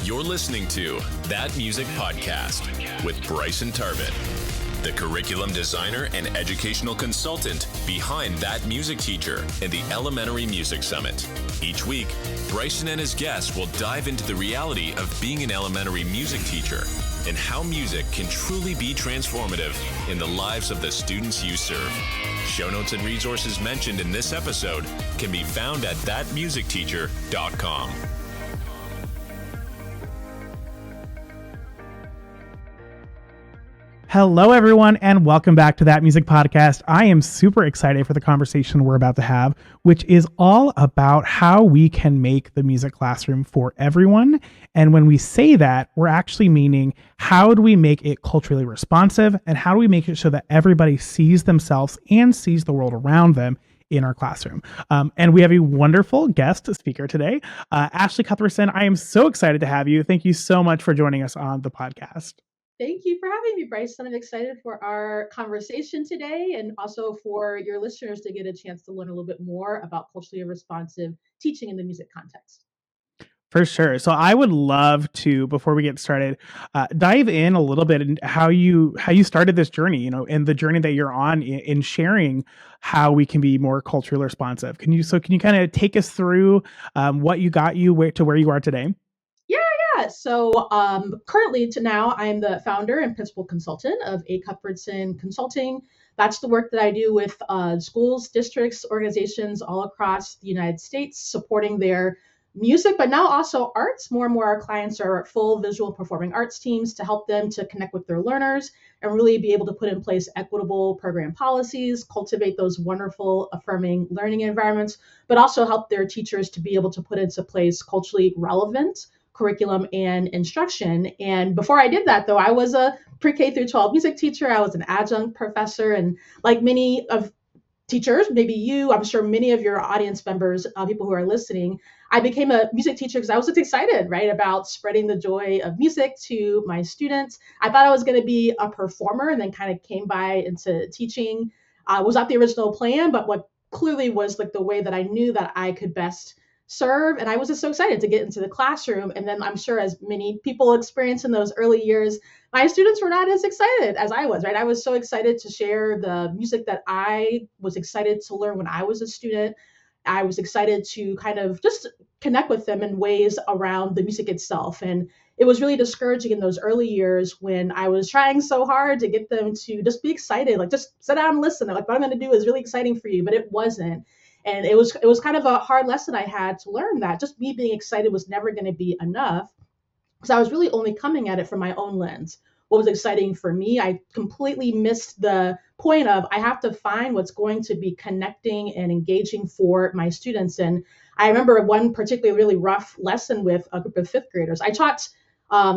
You're listening to That Music Podcast with Bryson Tarvin, the curriculum designer and educational consultant behind That Music Teacher and the Elementary Music Summit. Each week, Bryson and his guests will dive into the reality of being an elementary music teacher and how music can truly be transformative in the lives of the students you serve. Show notes and resources mentioned in this episode can be found at thatmusicteacher.com. Hello, everyone, and welcome back to That Music Podcast. I am super excited for the conversation we're about to have, which is all about how we can make the music classroom for everyone. And when we say that, we're actually meaning how do we make it culturally responsive, and how do we make it so that everybody sees themselves and sees the world around them in our classroom. And we have a wonderful guest speaker today, Ashley Cuthbertson. I am so excited to have you. Thank you so much for joining us on the podcast. Thank you for having me, Bryson. I'm excited for our conversation today and also for your listeners to get a chance to learn a little bit more about culturally responsive teaching in the music context. For sure. So I would love to, before we get started, dive in a little bit into how you started this journey, and the journey that you're on in sharing how we can be more culturally responsive. Can you kind of take us through what you got you to where you are today? So currently to now, I'm the founder and principal consultant of Cuthbertson Consulting. That's the work that I do with schools, districts, organizations all across the United States, supporting their music, but now also arts. More and more our clients are full visual performing arts teams to help them to connect with their learners and really be able to put in place equitable program policies, cultivate those wonderful affirming learning environments, but also help their teachers to be able to put into place culturally relevant curriculum and instruction. And before I did that, though, I was a pre-K through 12 music teacher. I was an adjunct professor. And like many of teachers, maybe you, I'm sure many of your audience members, people who are listening, I became a music teacher because I was just excited, right, about spreading the joy of music to my students. I thought I was going to be a performer and then kind of came by into teaching. Was not the original plan, but what clearly was like the way that I knew that I could best serve. And I was just so excited to get into the classroom. And then I'm sure as many people experience in those early years, my students were not as excited as I was, right? I was so excited to share the music that I was excited to learn when I was a student. I was excited to kind of just connect with them in ways around the music itself. And it was really discouraging in those early years when I was trying so hard to get them to just be excited, like just sit down and listen. Like what I'm going to do is really exciting for you, but it wasn't. And it was kind of a hard lesson I had to learn that just me being excited was never going to be enough, because I was really only coming at it from my own lens. What was exciting for me, I completely missed the point of I have to find what's going to be connecting and engaging for my students. And I remember one particularly really rough lesson with a group of fifth graders. I taught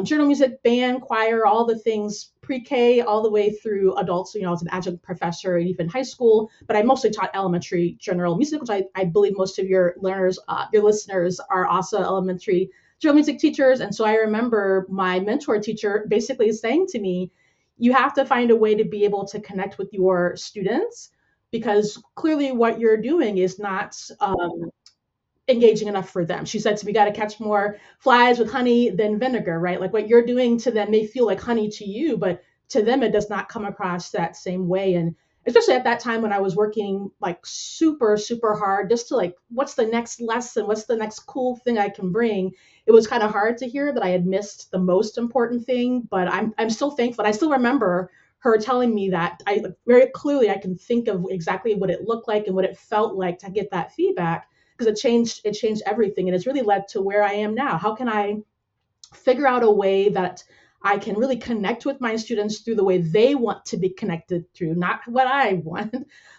journal music, band, choir, all the things pre-K all the way through adults. I was an adjunct professor and even high school, but I mostly taught elementary general music, which I believe most of your learners, your listeners are also elementary general music teachers. And so I remember my mentor teacher basically saying to me, you have to find a way to be able to connect with your students, because clearly what you're doing is not engaging enough for them. She said to me, got to catch more flies with honey than vinegar, right? Like what you're doing to them may feel like honey to you, but to them, it does not come across that same way. And especially at that time when I was working like super, super hard, just to like, what's the next lesson? What's the next cool thing I can bring? It was kind of hard to hear that I had missed the most important thing, but I'm still thankful. I still remember her telling me that I very clearly, I can think of exactly what it looked like and what it felt like to get that feedback, because it changed everything. And it's really led to where I am now. How can I figure out a way that I can really connect with my students through the way they want to be connected through, not what I want,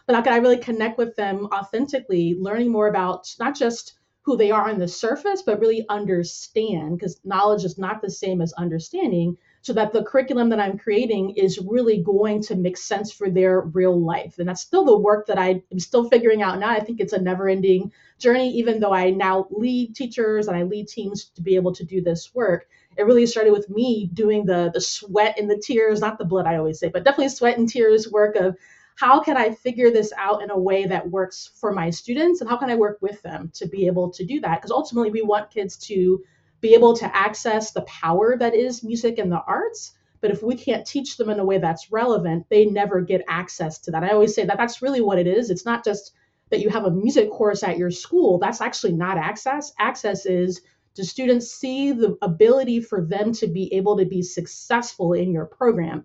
but how can I really connect with them authentically, learning more about not just who they are on the surface, but really understand, because knowledge is not the same as understanding, so that the curriculum that I'm creating is really going to make sense for their real life. And that's still the work that I am still figuring out now. I think it's a never-ending journey, even though I now lead teachers and I lead teams to be able to do this work. It really started with me doing the sweat and the tears, not the blood I always say, but definitely sweat and tears work of how can I figure this out in a way that works for my students, and how can I work with them to be able to do that? Because ultimately we want kids to be able to access the power that is music and the arts. But if we can't teach them in a way that's relevant, they never get access to that. I always say that that's really what it is. It's not just that you have a music course at your school. That's actually not access. Access is, do students see the ability for them to be able to be successful in your program?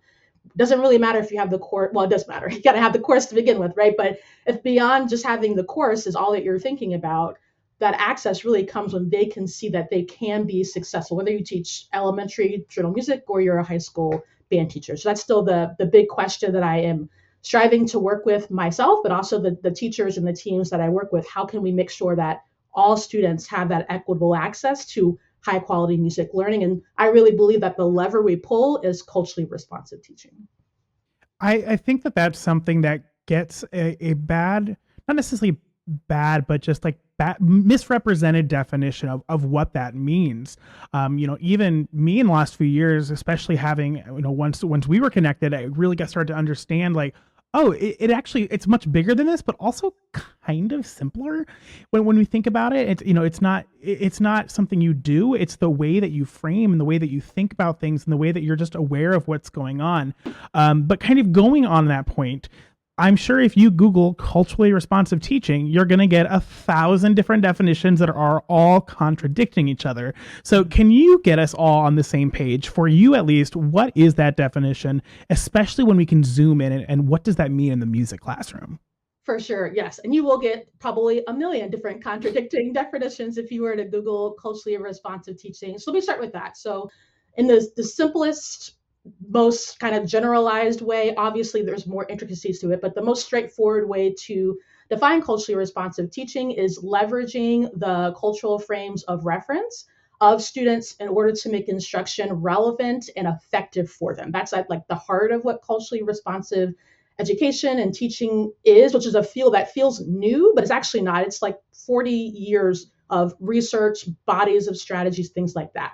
Doesn't really matter if you have the course. Well, it does matter. You got to have the course to begin with, right? But if beyond just having the course is all that you're thinking about, that access really comes when they can see that they can be successful, whether you teach elementary traditional music or you're a high school band teacher. So that's still the big question that I am striving to work with myself, but also the teachers and the teams that I work with. How can we make sure that all students have that equitable access to high quality music learning? And I really believe that the lever we pull is culturally responsive teaching. I think that that's something that gets a bad, not necessarily bad, but just like misrepresented definition of what that means. Even me in the last few years, especially having, once we were connected, I really started to understand like, oh, it's much bigger than this, but also kind of simpler when we think about it. It's not something you do. It's the way that you frame and the way that you think about things and the way that you're just aware of what's going on. But kind of going on that point, I'm sure if you Google culturally responsive teaching, you're going to get 1,000 different definitions that are all contradicting each other. So can you get us all on the same page? For you, at least, what is that definition, especially when we can zoom in, and what does that mean in the music classroom? For sure, yes. And you will get probably a million different contradicting definitions if you were to Google culturally responsive teaching. So let me start with that. So in the simplest, most kind of generalized way, obviously there's more intricacies to it, but the most straightforward way to define culturally responsive teaching is leveraging the cultural frames of reference of students in order to make instruction relevant and effective for them. That's like the heart of what culturally responsive education and teaching is, which is a field that feels new, but it's actually not. It's like 40 years of research, bodies of strategies, things like that.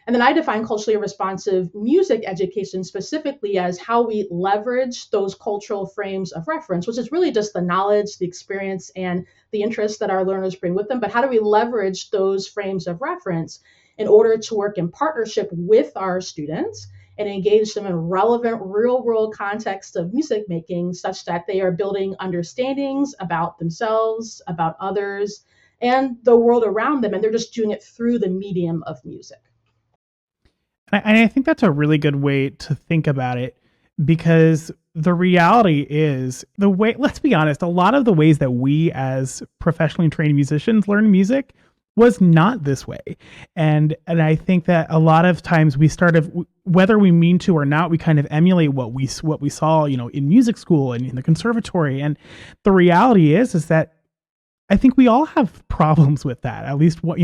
And then I define culturally responsive music education specifically as how we leverage those cultural frames of reference, which is really just the knowledge, the experience, and the interests that our learners bring with them. But how do we leverage those frames of reference in order to work in partnership with our students and engage them in relevant real-world context of music making, such that they are building understandings about themselves, about others, and the world around them, and they're just doing it through the medium of music. And I think that's a really good way to think about it, because the reality is let's be honest, a lot of the ways that we as professionally trained musicians learn music was not this way. And I think that a lot of times we whether we mean to or not, we kind of emulate what we saw, in music school and in the conservatory. And the reality is that I think we all have problems with that, at least one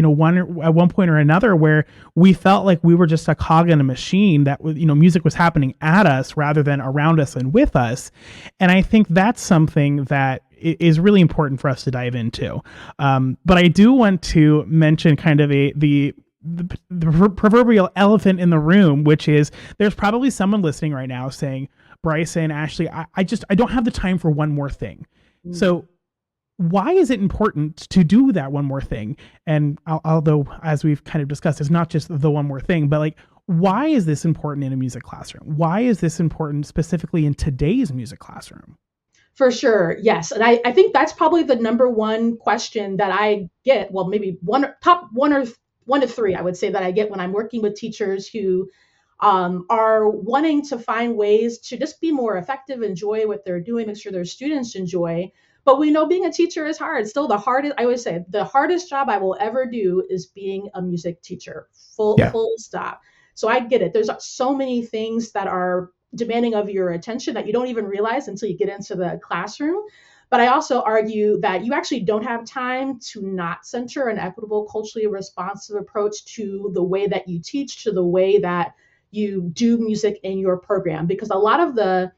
at one point or another, where we felt like we were just a cog in a machine, that music was happening at us rather than around us and with us. And I think that's something that is really important for us to dive into. But I do want to mention kind of the proverbial elephant in the room, which is there's probably someone listening right now saying, Bryson, Ashley, I don't have the time for one more thing. Mm-hmm. So why is it important to do that one more thing? And although, as we've kind of discussed, it's not just the one more thing, but like, why is this important in a music classroom? Why is this important specifically in today's music classroom? For sure, yes. And I think that's probably the number one question that I get. Well, maybe top one to three, I would say, that I get when I'm working with teachers who are wanting to find ways to just be more effective, enjoy what they're doing, make sure their students enjoy. But we know being a teacher is hard. Still, I always say, the hardest job I will ever do is being a music teacher. Full stop. So I get it. There's so many things that are demanding of your attention that you don't even realize until you get into the classroom. But I also argue that you actually don't have time to not center an equitable, culturally responsive approach to the way that you teach, to the way that you do music in your program. Because a lot of the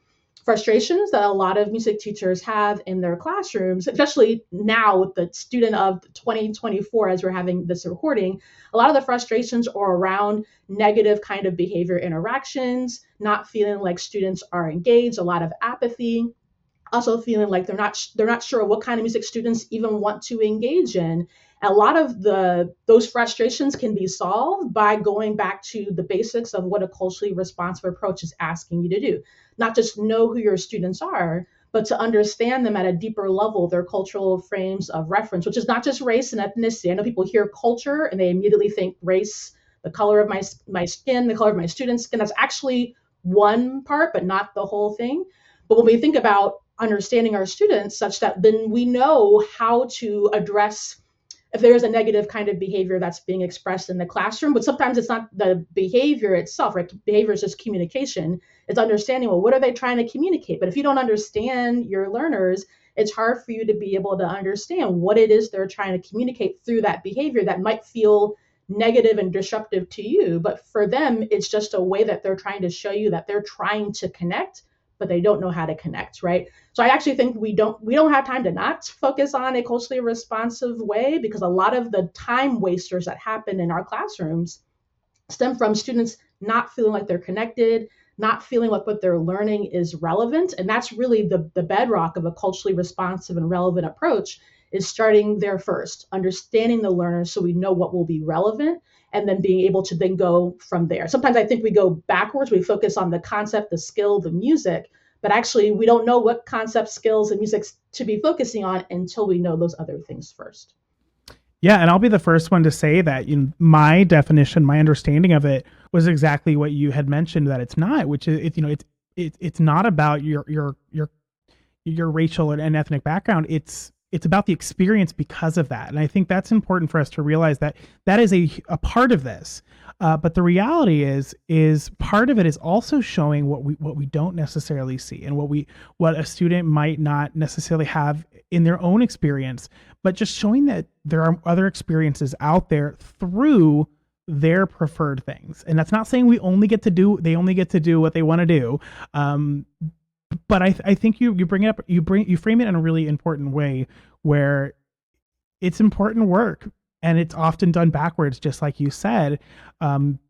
frustrations that a lot of music teachers have in their classrooms, especially now with the student of 2024, as we're having this recording, a lot of the frustrations are around negative kind of behavior interactions, not feeling like students are engaged, a lot of apathy, also feeling like they're not sure what kind of music students even want to engage in. A lot of those frustrations can be solved by going back to the basics of what a culturally responsive approach is asking you to do. Not just know who your students are, but to understand them at a deeper level, their cultural frames of reference, which is not just race and ethnicity. I know people hear culture and they immediately think race, the color of my skin, the color of my student's skin. That's actually one part, but not the whole thing. But when we think about understanding our students such that then we know how to address if there is a negative kind of behavior that's being expressed in the classroom, but sometimes it's not the behavior itself, right? Behavior is just communication. It's understanding, well, what are they trying to communicate? But if you don't understand your learners, it's hard for you to be able to understand what it is they're trying to communicate through that behavior that might feel negative and disruptive to you. But for them, it's just a way that they're trying to show you that they're trying to connect, but they don't know how to connect, right? So I actually think we don't have time to not focus on a culturally responsive way, because a lot of the time wasters that happen in our classrooms stem from students not feeling like they're connected, not feeling like what they're learning is relevant. And that's really the bedrock of a culturally responsive and relevant approach, is starting there first, understanding the learners so we know what will be relevant, and then being able to then go from there. Sometimes I think we go backwards. We focus on the concept, the skill, the music, but actually we don't know what concepts, skills, and music to be focusing on until we know those other things first. Yeah, and I'll be the first one to say that my definition, my understanding of it was exactly what you had mentioned, that it's not, which is it's not about your racial and ethnic background. It's about the experience because of that. And I think that's important for us to realize that that is a part of this. But the reality is part of it is also showing what we don't necessarily see, and what a student might not necessarily have in their own experience, but just showing that there are other experiences out there through their preferred things. And that's not saying they only get to do what they want to do. But I think you bring it up, you frame it in a really important way, where it's important work and it's often done backwards, just like you said,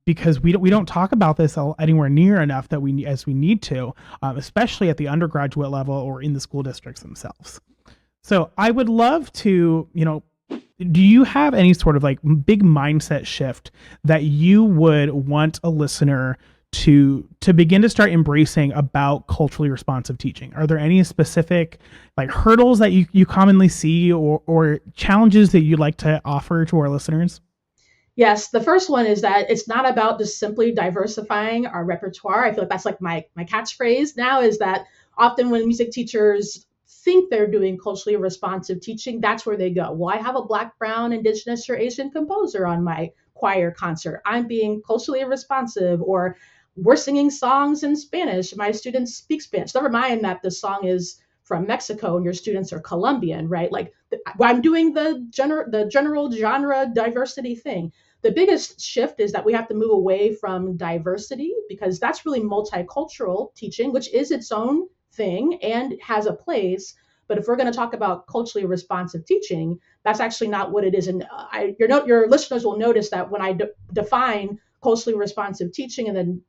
because we don't talk about this anywhere near enough as we need to, especially at the undergraduate level or in the school districts themselves. So I would love to, do you have any sort of like big mindset shift that you would want a listener to begin to start embracing about culturally responsive teaching? Are there any specific like hurdles that you commonly see, or challenges that you'd like to offer to our listeners? Yes, the first one is that it's not about just simply diversifying our repertoire. I feel like that's like my catchphrase now, is that often when music teachers think they're doing culturally responsive teaching, that's where they go. Well, I have a Black, Brown, Indigenous, or Asian composer on my choir concert. I'm being culturally responsive. Or we're singing songs in Spanish. My students speak Spanish. Never mind that the song is from Mexico and your students are Colombian, right? Like I'm doing the general genre diversity thing. The biggest shift is that we have to move away from diversity, because that's really multicultural teaching, which is its own thing and has a place. But if we're going to talk about culturally responsive teaching, that's actually not what it is. And your listeners will notice that when I define culturally responsive teaching and then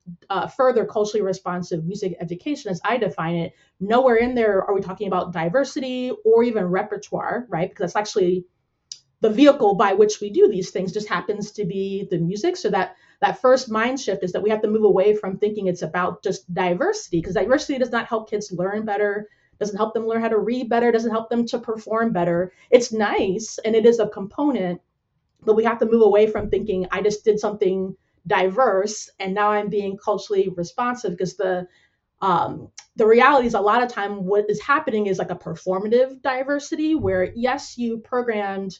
further culturally responsive music education as I define it, nowhere in there are we talking about diversity or even repertoire, right? Because that's actually the vehicle by which we do these things, just happens to be the music. So that first mind shift is that we have to move away from thinking it's about just diversity, because diversity does not help kids learn better, doesn't help them learn how to read better, doesn't help them to perform better. It's nice and it is a component, but we have to move away from thinking I just did something diverse and now I'm being culturally responsive, because the reality is a lot of time what is happening is like a performative diversity, where yes, you programmed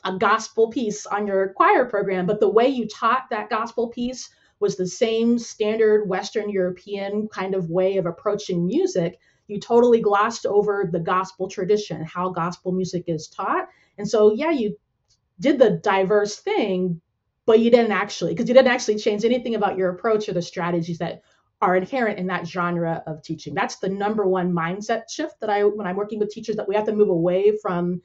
a gospel piece on your choir program, but the way you taught that gospel piece was the same standard Western European kind of way of approaching music. You totally glossed over the gospel tradition, how gospel music is taught. And so, yeah, you did the diverse thing, but you didn't actually change anything about your approach or the strategies that are inherent in that genre of teaching. That's the number one mindset shift that when I'm working with teachers, that we have to move away from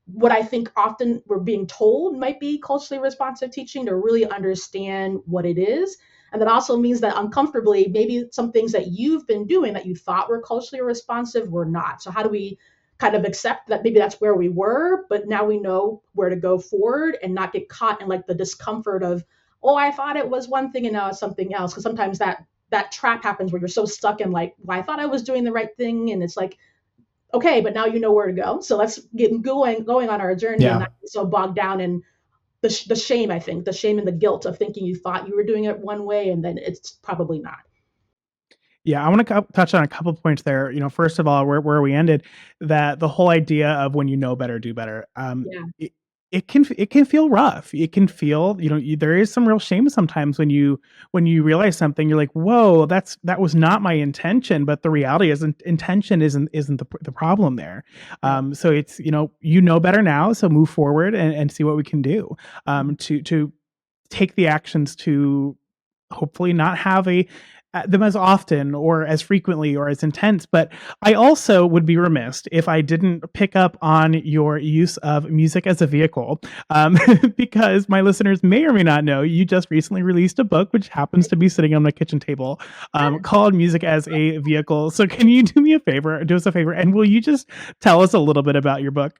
what I think often we're being told might be culturally responsive teaching, to really understand what it is. And that also means that uncomfortably, maybe some things that you've been doing that you thought were culturally responsive were not. So how do we kind of accept that maybe that's where we were, but now we know where to go forward and not get caught in like the discomfort of, oh, I thought it was one thing and now it's something else. Because sometimes that trap happens where you're so stuck in like, well, I thought I was doing the right thing, and it's like, okay, but now you know where to go. So let's get going on our journey and Yeah. not be so bogged down in the shame. I think the shame and the guilt of thinking you thought you were doing it one way and then it's probably not. Yeah, I want to touch on a couple points there. First of all, where we ended, that the whole idea of when you know better, do better. Yeah. It can feel rough. It can feel, there is some real shame sometimes when you realize something. You're like, whoa, that was not my intention. But the reality is, intention isn't the problem there. So it's better now. So move forward and see what we can do to take the actions to hopefully not have them as often or as frequently or as intense. But I also would be remiss if I didn't pick up on your use of music as a vehicle, because my listeners may or may not know you just recently released a book, which happens to be sitting on my kitchen table, called Music as a Vehicle. So can you do us a favor, and will you just tell us a little bit about your book?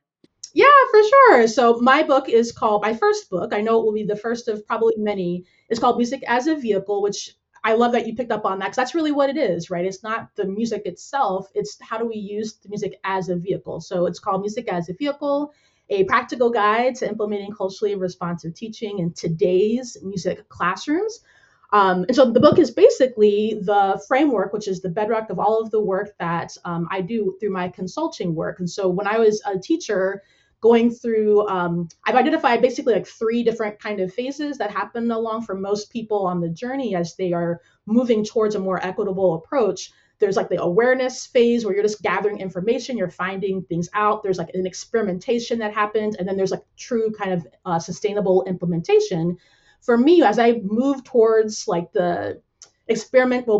Yeah, for sure. So my book is called, my first book, I know it will be the first of probably many, is called Music as a Vehicle, which I love that you picked up on that, because that's really what it is, right? It's not the music itself, it's how do we use the music as a vehicle. So it's called Music as a Vehicle, a practical guide to implementing culturally responsive teaching in today's music classrooms. And so the book is basically the framework, which is the bedrock of all of the work that I do through my consulting work. And so when I was a teacher, going through, I've identified basically like 3 different kind of phases that happen along for most people on the journey as they are moving towards a more equitable approach. There's like the awareness phase where you're just gathering information, you're finding things out. There's like an experimentation that happens, and then there's like true kind of sustainable implementation. For me, as I move towards like the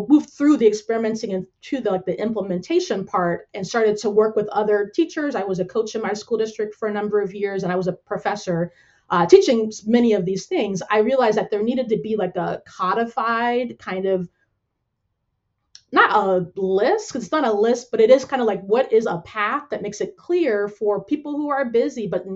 move through the experimenting and to the implementation part, and started to work with other teachers. I was a coach in my school district for a number of years, and I was a professor teaching many of these things. I realized that there needed to be like a codified kind of, not a list, because it's not a list, but it is kind of like, what is a path that makes it clear for people who are busy but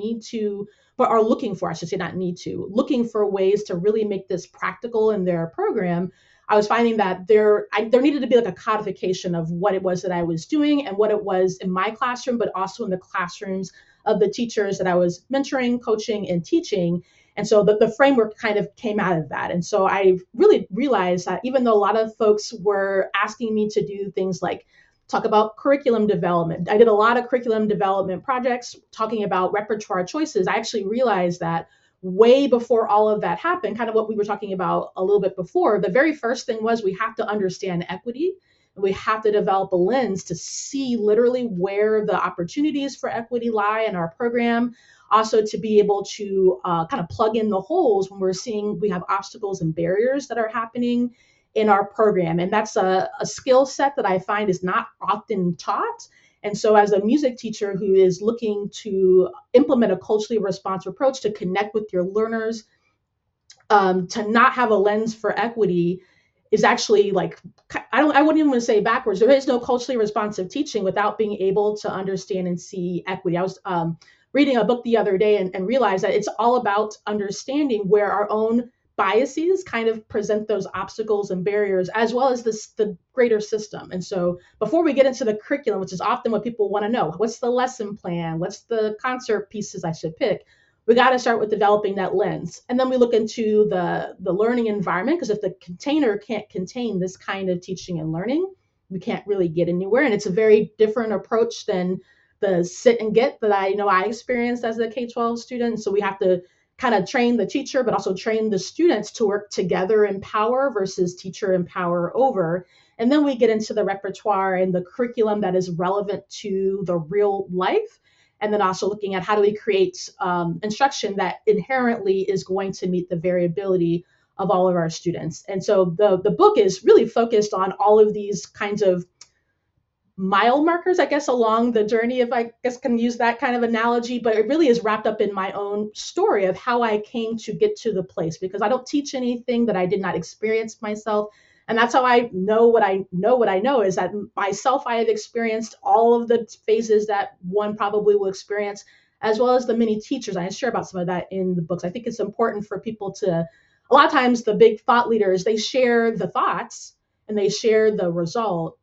are looking for, I should say, not need to, looking for ways to really make this practical in their program. I was finding that there needed to be like a codification of what it was that I was doing and what it was in my classroom, but also in the classrooms of the teachers that I was mentoring, coaching, and teaching. And so the framework kind of came out of that. And so I really realized that even though a lot of folks were asking me to do things like talk about curriculum development, I did a lot of curriculum development projects talking about repertoire choices. I actually realized that way before all of that happened, kind of what we were talking about a little bit before, the very first thing was we have to understand equity. And we have to develop a lens to see literally where the opportunities for equity lie in our program. Also to be able to kind of plug in the holes when we're seeing we have obstacles and barriers that are happening in our program. And that's a skill set that I find is not often taught. And so as a music teacher who is looking to implement a culturally responsive approach to connect with your learners, to not have a lens for equity is actually like, I wouldn't even want to say backwards. There is no culturally responsive teaching without being able to understand and see equity. I was reading a book the other day and realized that it's all about understanding where our own biases kind of present those obstacles and barriers, as well as the greater system. And so before we get into the curriculum, which is often what people want to know, what's the lesson plan? What's the concert pieces I should pick? We got to start with developing that lens. And then we look into the learning environment, because if the container can't contain this kind of teaching and learning, we can't really get anywhere. And it's a very different approach than the sit and get that I experienced as a K-12 student. So we have to kind of train the teacher, but also train the students to work together in power versus teacher in power over. And then we get into the repertoire and the curriculum that is relevant to the real life. And then also looking at how do we create instruction that inherently is going to meet the variability of all of our students. And so the book is really focused on all of these kinds of mile markers, I guess, along the journey, if I guess can use that kind of analogy, but it really is wrapped up in my own story of how I came to get to the place, because I don't teach anything that I did not experience myself. And that's how I know what I know is that myself, I have experienced all of the phases that one probably will experience, as well as the many teachers. I share about some of that in the books. I think it's important for people to, a lot of times the big thought leaders, they share the thoughts and they share the result.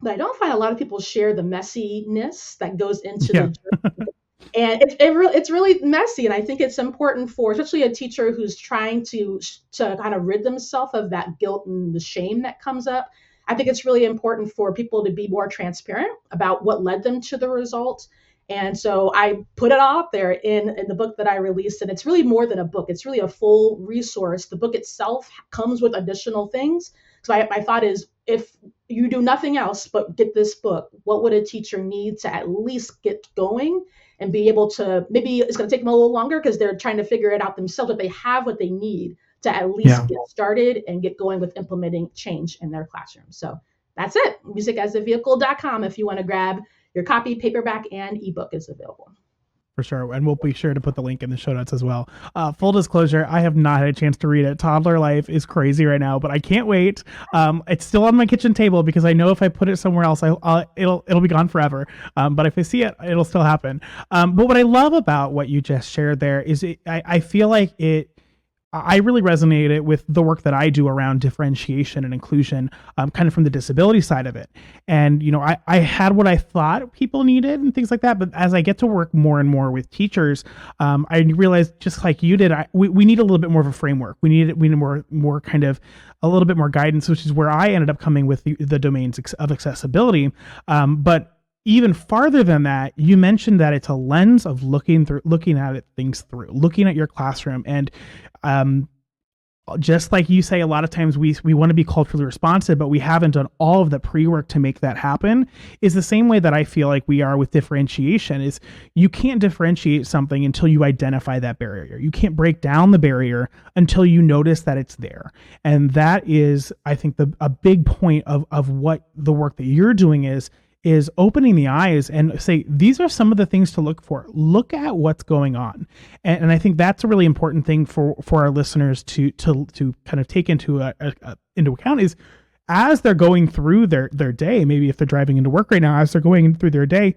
But I don't find a lot of people share the messiness that goes into Yeah. the journey. And it's really messy. And I think it's important for, especially a teacher who's trying to kind of rid themselves of that guilt and the shame that comes up. I think it's really important for people to be more transparent about what led them to the result. And so I put it out there in the book that I released. And it's really more than a book. It's really a full resource. The book itself comes with additional things. So my thought is, if you do nothing else but get this book, what would a teacher need to at least get going and be able to, maybe it's going to take them a little longer because they're trying to figure it out themselves, but they have what they need to at least get started and get going with implementing change in their classroom. So that's it. Musicasavehicle.com. If you want to grab your copy, paperback and ebook is available. For sure. And we'll be sure to put the link in the show notes as well. Full disclosure, I have not had a chance to read it. Toddler life is crazy right now, but I can't wait. It's still on my kitchen table because I know if I put it somewhere else, it'll be gone forever. But if I see it, it'll still happen. But what I love about what you just shared there is I feel like I really resonated with the work that I do around differentiation and inclusion, kind of from the disability side of it. And, I had what I thought people needed and things like that. But as I get to work more and more with teachers, I realized, just like you did, we need a little bit more of a framework. We need more kind of a little bit more guidance, which is where I ended up coming with the domains of accessibility. But even farther than that, you mentioned that it's a lens of looking at things through, looking at your classroom. And just like you say, a lot of times we want to be culturally responsive, but we haven't done all of the pre-work to make that happen, is the same way that I feel like we are with differentiation. Is you can't differentiate something until you identify that barrier. You can't break down the barrier until you notice that it's there. And that is, I think, a big point of what the work that you're doing is opening the eyes and say, these are some of the things to look for. Look at what's going on. And I think that's a really important thing for our listeners to kind of take into account, is as they're going through their day, maybe if they're driving into work right now, as they're going through their day,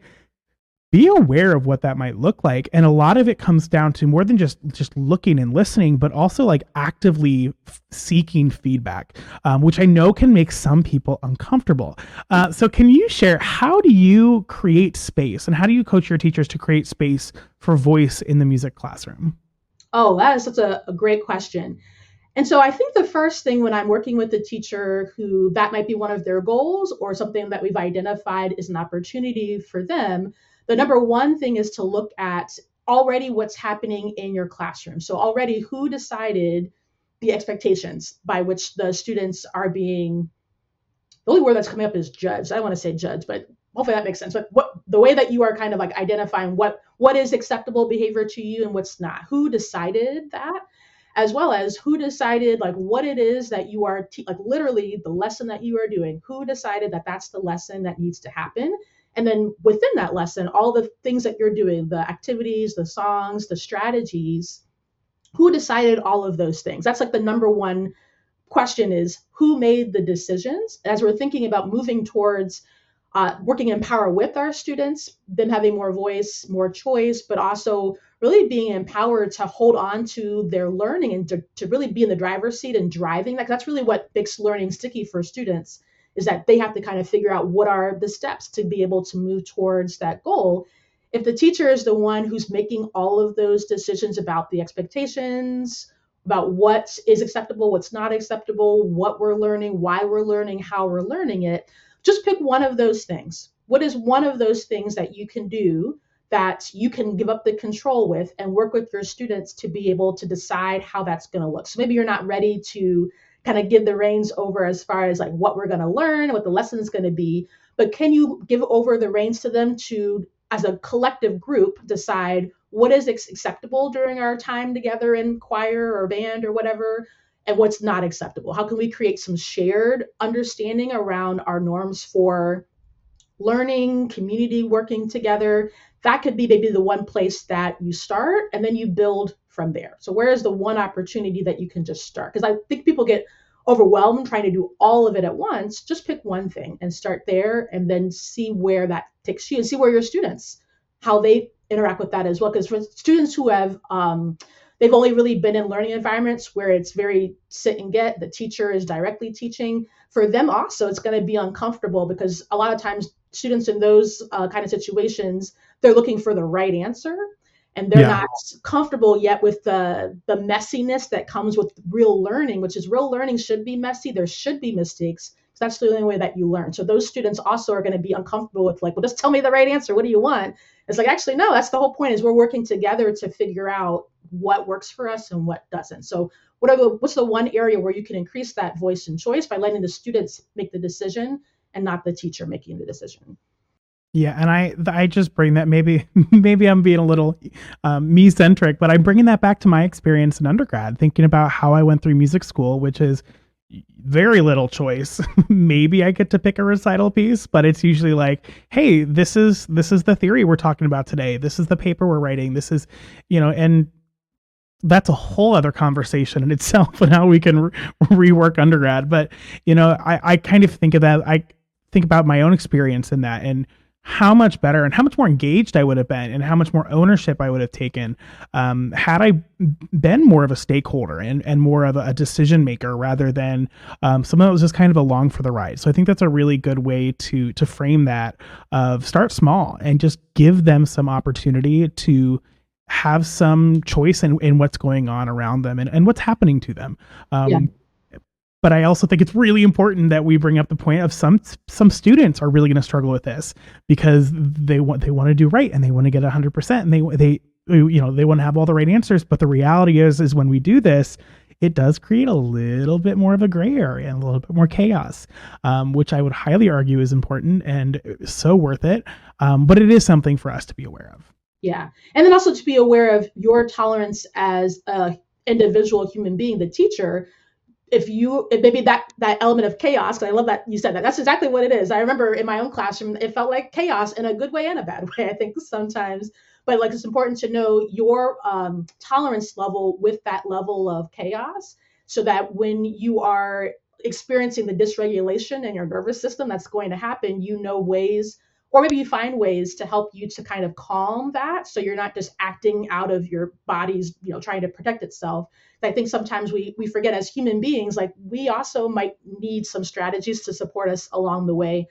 be aware of what that might look like. And a lot of it comes down to more than just looking and listening, but also like actively seeking feedback, which I know can make some people uncomfortable. So can you share, how do you create space and how do you coach your teachers to create space for voice in the music classroom? Oh, that is such a great question. And so I think the first thing when I'm working with a teacher who that might be one of their goals or something that we've identified is an opportunity for them, the number one thing is to look at already what's happening in your classroom. So already, who decided the expectations by which the students are being, the only word that's coming up is judged. I don't want to say judge, but hopefully that makes sense. But the way that you are kind of like identifying what is acceptable behavior to you and what's not, who decided that, as well as who decided like what it is that you are, like literally the lesson that you are doing, who decided that that's the lesson that needs to happen. And then within that lesson, all the things that you're doing, the activities, the songs, the strategies, who decided all of those things? That's like the number one question, is who made the decisions? As we're thinking about moving towards working in power with our students, them having more voice, more choice, but also really being empowered to hold on to their learning and to really be in the driver's seat and driving that. That's really what makes learning sticky for students, is that they have to kind of figure out what are the steps to be able to move towards that goal. If the teacher is the one who's making all of those decisions about the expectations, about what is acceptable, what's not acceptable, what we're learning, why we're learning, how we're learning it, just pick one of those things. What is one of those things that you can do that you can give up the control with and work with your students to be able to decide how that's going to look? So maybe you're not ready to kind of give the reins over as far as like what we're going to learn, what the lesson is going to be, but can you give over the reins to them to, as a collective group, decide what is acceptable during our time together in choir or band or whatever, and what's not acceptable? How can we create some shared understanding around our norms for learning, community working together? That could be maybe the one place that you start, and then you build from there. So where is the one opportunity that you can just start? Because I think people get overwhelmed trying to do all of it at once, just pick one thing and start there, and then see where that takes you and see where your students, how they interact with that as well. Because for students who have, they've only really been in learning environments where it's very sit and get, the teacher is directly teaching. For them also, it's going to be uncomfortable because a lot of times students in those kind of situations, they're looking for the right answer. And they're not comfortable yet with the messiness that comes with real learning, which is real learning should be messy. There should be mistakes. That's the only way that you learn. So those students also are going to be uncomfortable with like, well, just tell me the right answer. What do you want? It's like, actually, no, that's the whole point is we're working together to figure out what works for us and what doesn't. So what's the one area where you can increase that voice and choice by letting the students make the decision and not the teacher making the decision. Yeah, and I just bring that, maybe I'm being a little me-centric, but I'm bringing that back to my experience in undergrad, thinking about how I went through music school, which is very little choice. Maybe I get to pick a recital piece, but it's usually like, hey, this is the theory we're talking about today. This is the paper we're writing. This is, and that's a whole other conversation in itself and how we can rework undergrad. But, I kind of think of that. I think about my own experience in that and how much better and how much more engaged I would have been and how much more ownership I would have taken had I been more of a stakeholder and more of a decision maker rather than someone that was just kind of along for the ride. So I think that's a really good way to frame that, of start small and just give them some opportunity to have some choice in what's going on around them and what's happening to them. But I also think it's really important that we bring up the point of some students are really going to struggle with this because they want to do right and they want to get 100% and they want to have all the right answers. But the reality is when we do this, it does create a little bit more of a gray area and a little bit more chaos, which I would highly argue is important and so worth it. But it is something for us to be aware of. Yeah, and then also to be aware of your tolerance as a individual human being, the teacher. If maybe that element of chaos, because I love that you said that. That's exactly what it is. I remember in my own classroom, it felt like chaos in a good way and a bad way, I think sometimes. But like, it's important to know your tolerance level with that level of chaos, so that when you are experiencing the dysregulation in your nervous system that's going to happen, ways, or maybe you find ways to help you to kind of calm that, so you're not just acting out of your body's, trying to protect itself. I think sometimes we forget as human beings, like we also might need some strategies to support us along the way,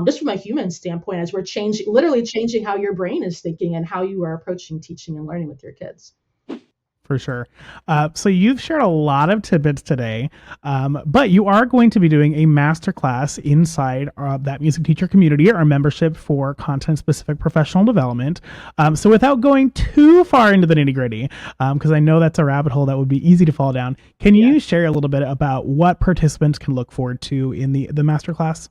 just from a human standpoint, as we're literally changing how your brain is thinking and how you are approaching teaching and learning with your kids. For sure. So you've shared a lot of tidbits today, but you are going to be doing a masterclass inside that music teacher community, our membership for content-specific professional development. So without going too far into the nitty-gritty, because I know that's a rabbit hole that would be easy to fall down, can you share a little bit about what participants can look forward to in the masterclass?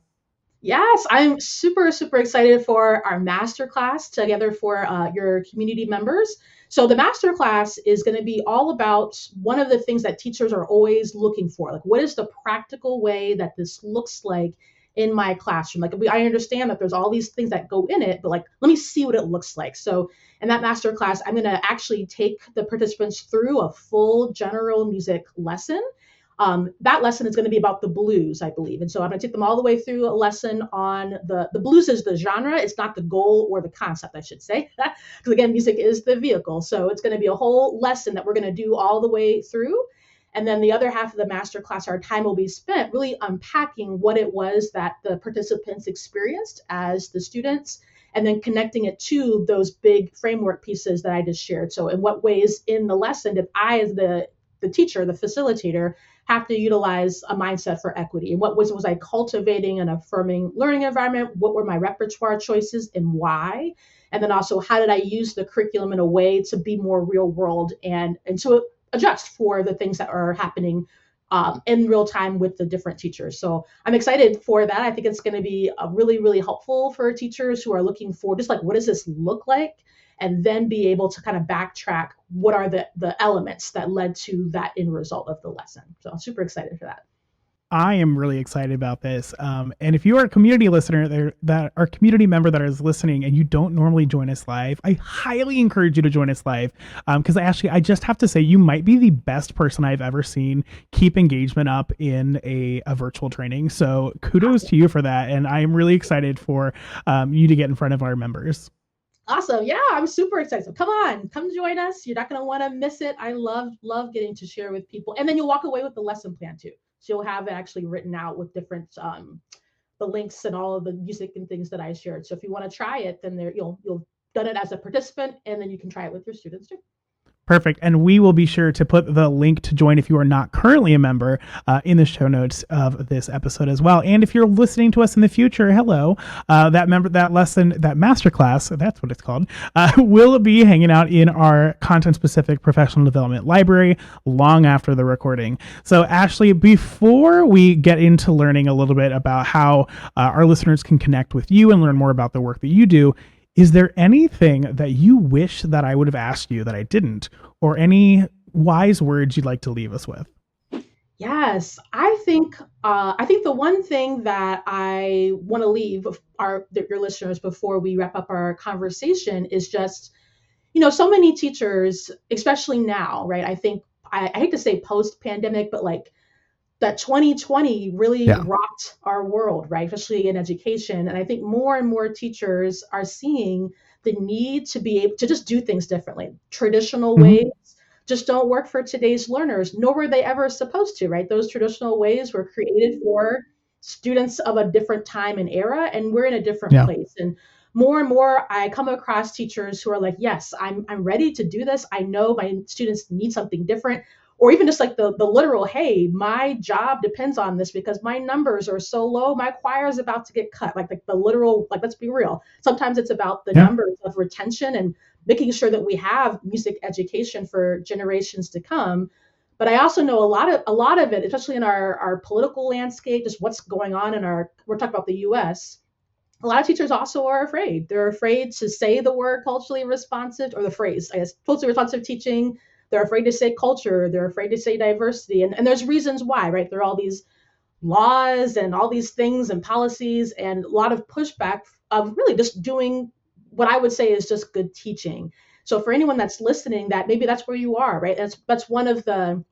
Yes, I'm super, super excited for our masterclass together for your community members. So the masterclass is going to be all about one of the things that teachers are always looking for. Like, what is the practical way that this looks like in my classroom? Like, I understand that there's all these things that go in it, but like, let me see what it looks like. So in that masterclass, I'm going to actually take the participants through a full general music lesson. That lesson is going to be about the blues, I believe. And so I'm going to take them all the way through a lesson on the blues is the genre. It's not the goal or the concept, I should say. Because again, music is the vehicle. So it's going to be a whole lesson that we're going to do all the way through. And then the other half of the masterclass, our time will be spent really unpacking what it was that the participants experienced as the students, and then connecting it to those big framework pieces that I just shared. So in what ways in the lesson did I, as the teacher, the facilitator, have to utilize a mindset for equity? And what was I cultivating an affirming learning environment? What were my repertoire choices and why? And then also, how did I use the curriculum in a way to be more real world and to adjust for the things that are happening in real time with the different teachers? So I'm excited for that. I think it's going to be really, really helpful for teachers who are looking for just like, what does this look like? And then be able to kind of backtrack what are the elements that led to that end result of the lesson. So I'm super excited for that. I am really excited about this. And if you are a community listener that are community member that is listening and you don't normally join us live, I highly encourage you to join us live. Because Ashley, I just have to say, you might be the best person I've ever seen keep engagement up in a virtual training. So kudos to you for that. And I am really excited for you to get in front of our members. Awesome. Yeah, I'm super excited. So come join us. You're not going to want to miss it. I love getting to share with people. And then you'll walk away with the lesson plan too. So you'll have it actually written out with different the links and all of the music and things that I shared. So if you want to try it, then you'll done it as a participant, and then you can try it with your students too. Perfect. And we will be sure to put the link to join if you are not currently a member in the show notes of this episode as well. And if you're listening to us in the future, hello, that masterclass, that's what it's called, will be hanging out in our content-specific professional development library long after the recording. So Ashley, before we get into learning a little bit about how our listeners can connect with you and learn more about the work that you do, is there anything that you wish that I would have asked you that I didn't, or any wise words you'd like to leave us with? Yes, I think the one thing that I want to leave your listeners before we wrap up our conversation is just, so many teachers, especially now, right? I think I hate to say post-pandemic, but like that 2020 really rocked our world, right? Especially in education. And I think more and more teachers are seeing the need to be able to just do things differently. Traditional ways just don't work for today's learners, nor were they ever supposed to, right? Those traditional ways were created for students of a different time and era, and we're in a different place. And more, I come across teachers who are like, yes, I'm ready to do this. I know my students need something different. Or even just like the literal, hey, my job depends on this because my numbers are so low, my choir is about to get cut. Like the literal, like, let's be real. Sometimes it's about the numbers of retention and making sure that we have music education for generations to come. But I also know a lot of it, especially in our political landscape, just what's going on we're talking about the US. A lot of teachers also are afraid. They're afraid to say the word culturally responsive, or the phrase, I guess, culturally responsive teaching. They're afraid to say culture. They're afraid to say diversity. And there's reasons why, right? There are all these laws and all these things and policies and a lot of pushback of really just doing what I would say is just good teaching. So for anyone that's listening, that maybe that's where you are, right? That's one of the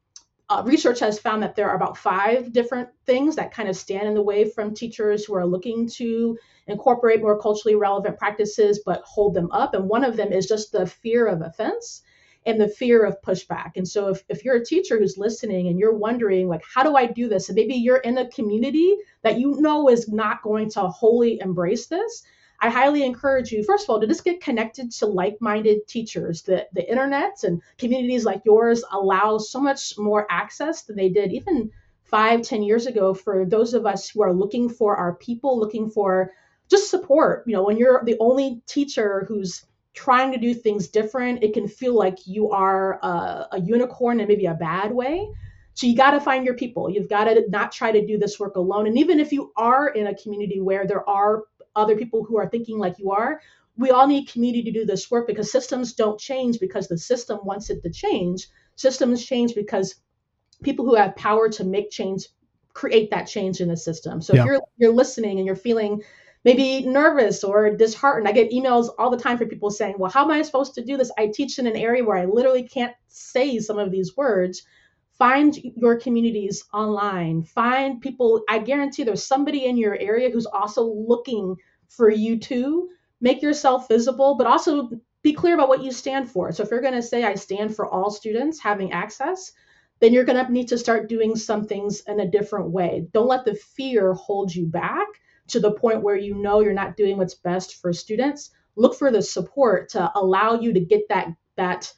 research has found that there are about 5 different things that kind of stand in the way from teachers who are looking to incorporate more culturally relevant practices, but hold them up. And one of them is just the fear of offense and the fear of pushback. And so if you're a teacher who's listening and you're wondering, like, how do I do this? And maybe you're in a community that is not going to wholly embrace this, I highly encourage you, first of all, to just get connected to like-minded teachers. The internet and communities like yours allow so much more access than they did even 5-10 years ago for those of us who are looking for our people, looking for just support. When you're the only teacher who's trying to do things different, it can feel like you are a unicorn in maybe a bad way. So you got to find your people. You've got to not try to do this work alone. And even if you are in a community where there are other people who are thinking like you are, we all need community to do this work, because systems don't change because the system wants it to change. Systems change because people who have power to make change create that change in the system. So if you're listening and you're feeling maybe nervous or disheartened. I get emails all the time from people saying, well, how am I supposed to do this? I teach in an area where I literally can't say some of these words. Find your communities online. Find people. I guarantee there's somebody in your area who's also looking for you too. Make yourself visible, but also be clear about what you stand for. So if you're going to say, I stand for all students having access, then you're going to need to start doing some things in a different way. Don't let the fear hold you back to the point where you're not doing what's best for students. Look for the support to allow you to get that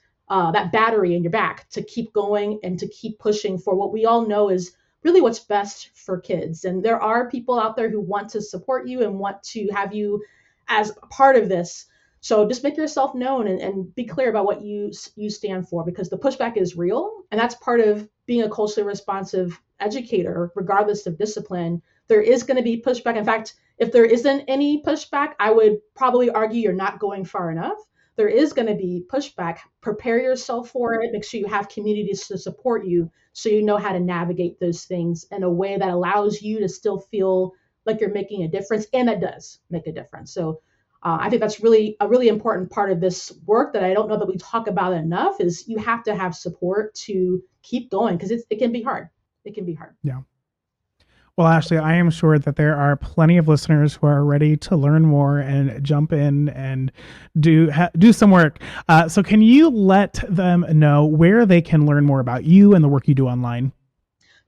battery in your back to keep going and to keep pushing for what we all know is really what's best for kids. And there are people out there who want to support you and want to have you as a part of this. So just make yourself known and be clear about what you stand for, because the pushback is real. And that's part of being a culturally responsive educator, regardless of discipline. There is going to be pushback. In fact, if there isn't any pushback, I would probably argue you're not going far enough. There is going to be pushback. Prepare yourself for it. Make sure you have communities to support you so you know how to navigate those things in a way that allows you to still feel like you're making a difference, and that does make a difference. So I think that's really a really important part of this work that I don't know that we talk about enough, is you have to have support to keep going, because it can be hard. It can be hard. Yeah. Well, Ashley, I am sure that there are plenty of listeners who are ready to learn more and jump in and do some work. So can you let them know where they can learn more about you and the work you do online?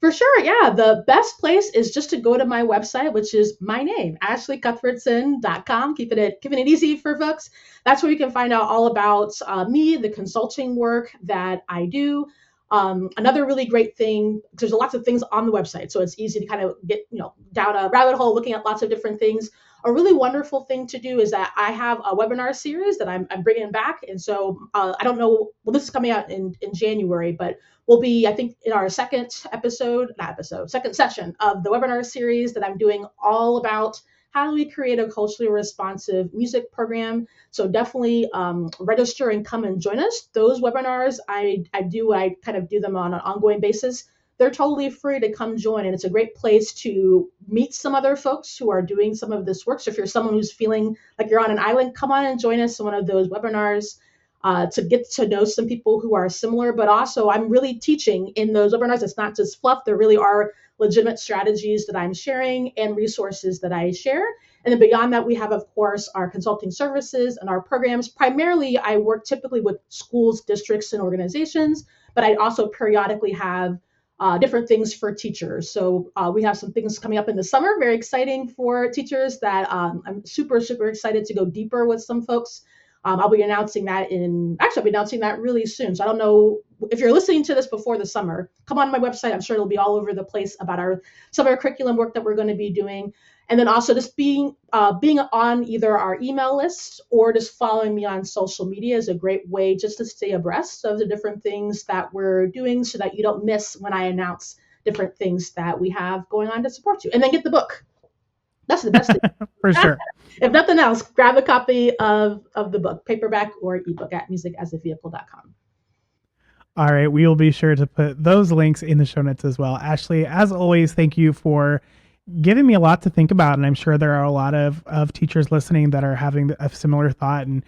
For sure, yeah. The best place is just to go to my website, which is my name, ashleycuthbertson.com. Keeping it easy for folks. That's where you can find out all about me, the consulting work that I do. Another really great thing, there's lots of things on the website, so it's easy to kind of get down a rabbit hole looking at lots of different things. A really wonderful thing to do is that I have a webinar series that I'm bringing back, and so I don't know. Well, this is coming out in January, but we'll be, I think, in our second session of the webinar series that I'm doing, all about how do we create a culturally responsive music program. So definitely register and come and join us. Those webinars, I kind of do them on an ongoing basis. They're totally free to come join, and it's a great place to meet some other folks who are doing some of this work. So if you're someone who's feeling like you're on an island, come on and join us in one of those webinars to get to know some people who are similar. But also, I'm really teaching in those webinars. It's not just fluff. There really are legitimate strategies that I'm sharing and resources that I share. And then beyond that, we have, of course, our consulting services and our programs. Primarily, I work typically with schools, districts, and organizations, but I also periodically have different things for teachers. So we have some things coming up in the summer, very exciting for teachers that I'm super, super excited to go deeper with some folks. I'll be announcing that really soon. So I don't know if you're listening to this before the summer, come on my website. I'm sure it'll be all over the place about some of our curriculum work that we're going to be doing. And then also just being on either our email list or just following me on social media is a great way just to stay abreast of the different things that we're doing, so that you don't miss when I announce different things that we have going on to support you. And then get the book. That's the best thing. For sure. If nothing else, grab a copy of the book, paperback or ebook, at musicasavehicle.com. All right. We will be sure to put those links in the show notes as well. Ashley, as always, thank you for giving me a lot to think about. And I'm sure there are a lot of teachers listening that are having a similar thought. And,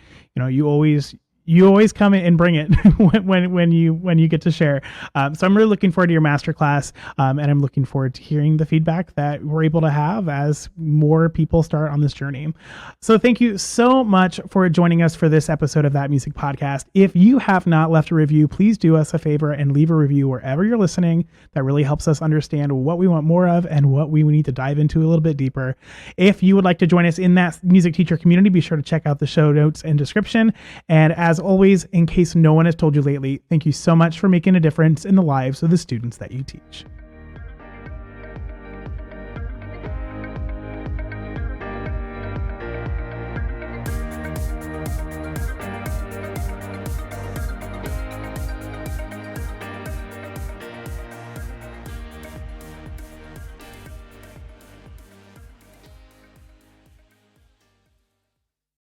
you always come in and bring it when you get to share. So I'm really looking forward to your masterclass, and I'm looking forward to hearing the feedback that we're able to have as more people start on this journey. So thank you so much for joining us for this episode of That Music Podcast. If you have not left a review, please do us a favor and leave a review wherever you're listening. That really helps us understand what we want more of and what we need to dive into a little bit deeper. If you would like to join us in that music teacher community, be sure to check out the show notes and description. And as always, in case no one has told you lately, thank you so much for making a difference in the lives of the students that you teach.